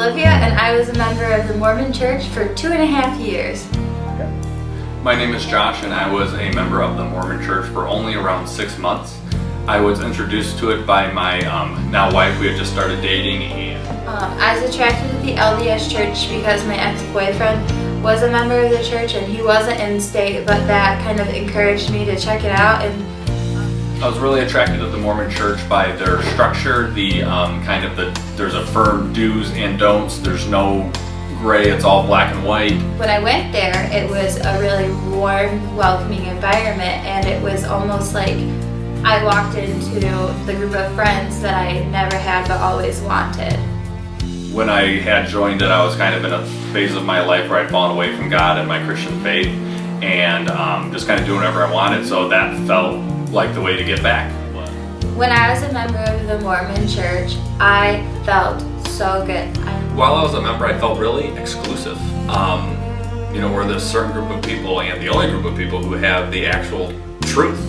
Olivia, and I was a member of the Mormon church for 2.5 years. My name is Josh, and I was a member of the Mormon church for only around 6 months. I was introduced to it by my now wife. We had just started dating, and I was attracted to the LDS church because my ex-boyfriend was a member of the church and he wasn't in state, but that kind of encouraged me to check it out. And I was really attracted to the Mormon church by their structure, there's a firm do's and don'ts. There's no gray, it's all black and white. When I went there, it was a really warm, welcoming environment, and it was almost like I walked into the group of friends that I never had but always wanted. When I had joined it, I was kind of in a phase of my life where I'd fallen away from God and my Christian faith, and just kind of doing whatever I wanted, so that felt like the way to get back. When I was a member of the Mormon church, I felt so good. While I was a member, I felt really exclusive. We're this certain group of people, and the only group of people who have the actual truth.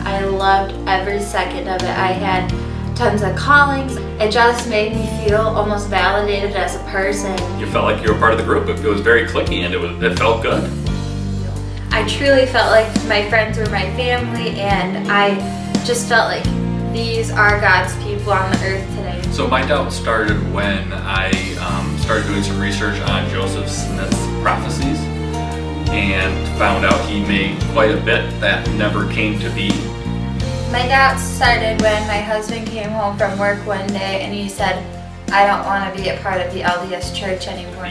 I loved every second of it. I had tons of callings. It just made me feel almost validated as a person. You felt like you were part of the group. It was very cliquey, and it felt good. I truly felt like my friends were my family, and I just felt like these are God's people on the earth today. So my doubt started when I started doing some research on Joseph Smith's prophecies and found out he made quite a bit that never came to be. My doubt started when my husband came home from work one day and he said, "I don't want to be a part of the LDS church anymore."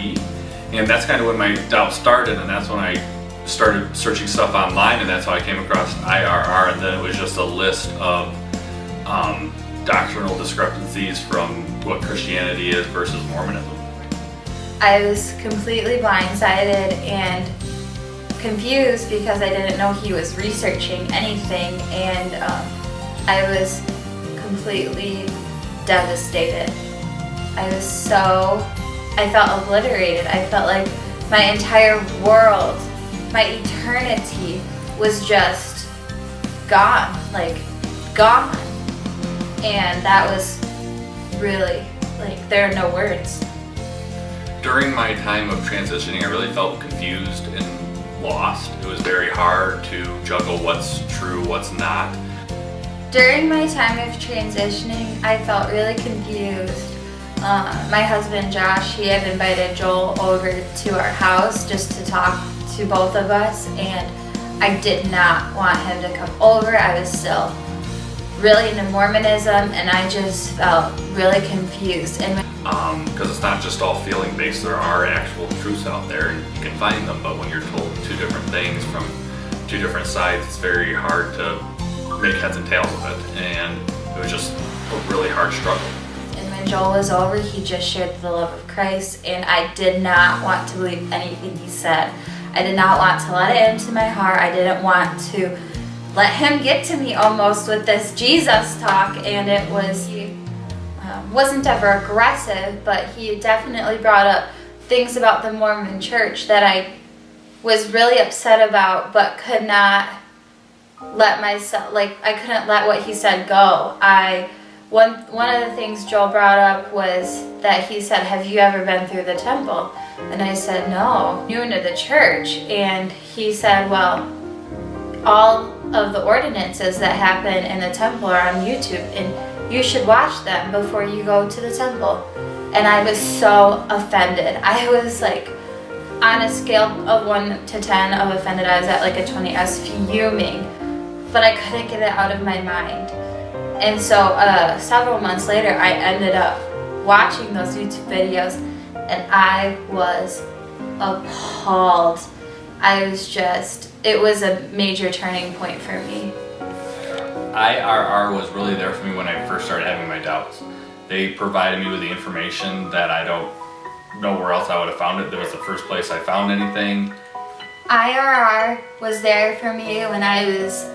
And that's kind of when my doubt started, and that's when I started searching stuff online, and that's how I came across IRR, and then it was just a list of doctrinal discrepancies from what Christianity is versus Mormonism. I was completely blindsided and confused because I didn't know he was researching anything, and I was completely devastated. I felt obliterated. I felt like my entire world, my eternity was just gone, gone. And that was really, there are no words. During my time of transitioning, I really felt confused and lost. It was very hard to juggle what's true, what's not. During my time of transitioning, I felt really confused. My husband Josh, he had invited Joel over to our house just to talk to both of us, and I did not want him to come over. I was still really into Mormonism, and I just felt really confused. And because it's not just all feeling based, there are actual truths out there, and you can find them, but when you're told two different things from two different sides, it's very hard to make heads and tails of it, and it was just a really hard struggle. And when Joel was over, he just shared the love of Christ, and I did not want to believe anything he said. I did not want to let it into my heart. I didn't want to let him get to me almost with this Jesus talk, and he wasn't ever aggressive, but he definitely brought up things about the Mormon church that I was really upset about, but could not let myself, I couldn't let what he said go. One of the things Joel brought up was that he said, "Have you ever been through the temple?" And I said, "No, new into the church." And he said, "Well, all of the ordinances that happen in the temple are on YouTube, and you should watch them before you go to the temple." And I was so offended. I was on a scale of 1 to 10 of offended, I was at a 20. I was fuming, but I couldn't get it out of my mind. And so several months later, I ended up watching those YouTube videos, and I was appalled. It was a major turning point for me. IRR was really there for me when I first started having my doubts. They provided me with the information that I don't know where else I would have found it. That was the first place I found anything. IRR was there for me when I was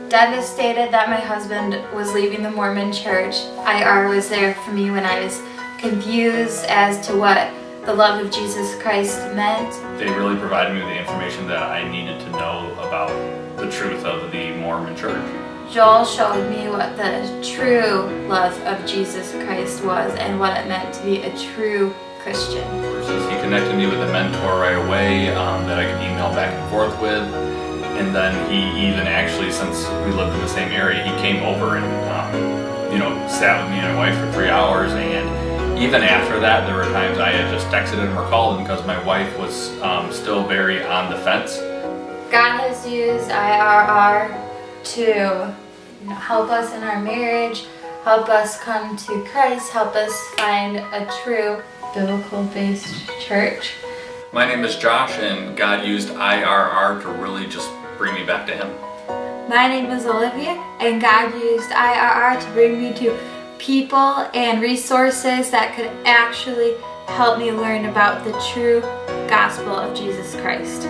devastated that my husband was leaving the Mormon church. IRR was there for me when I was confused as to what the love of Jesus Christ meant. They really provided me with the information that I needed to know about the truth of the Mormon church. Joel showed me what the true love of Jesus Christ was and what it meant to be a true Christian. He connected me with a mentor right away that I could email back and forth with. And then he even actually, since we lived in the same area, he came over and, sat with me and my wife for 3 hours. And even after that, there were times I had just texted him or called him because my wife was still very on the fence. God has used IRR to help us in our marriage, help us come to Christ, help us find a true biblical-based church. My name is Josh, and God used IRR to really just bring me back to Him. My name is Olivia, and God used IRR to bring me to people and resources that could actually help me learn about the true gospel of Jesus Christ.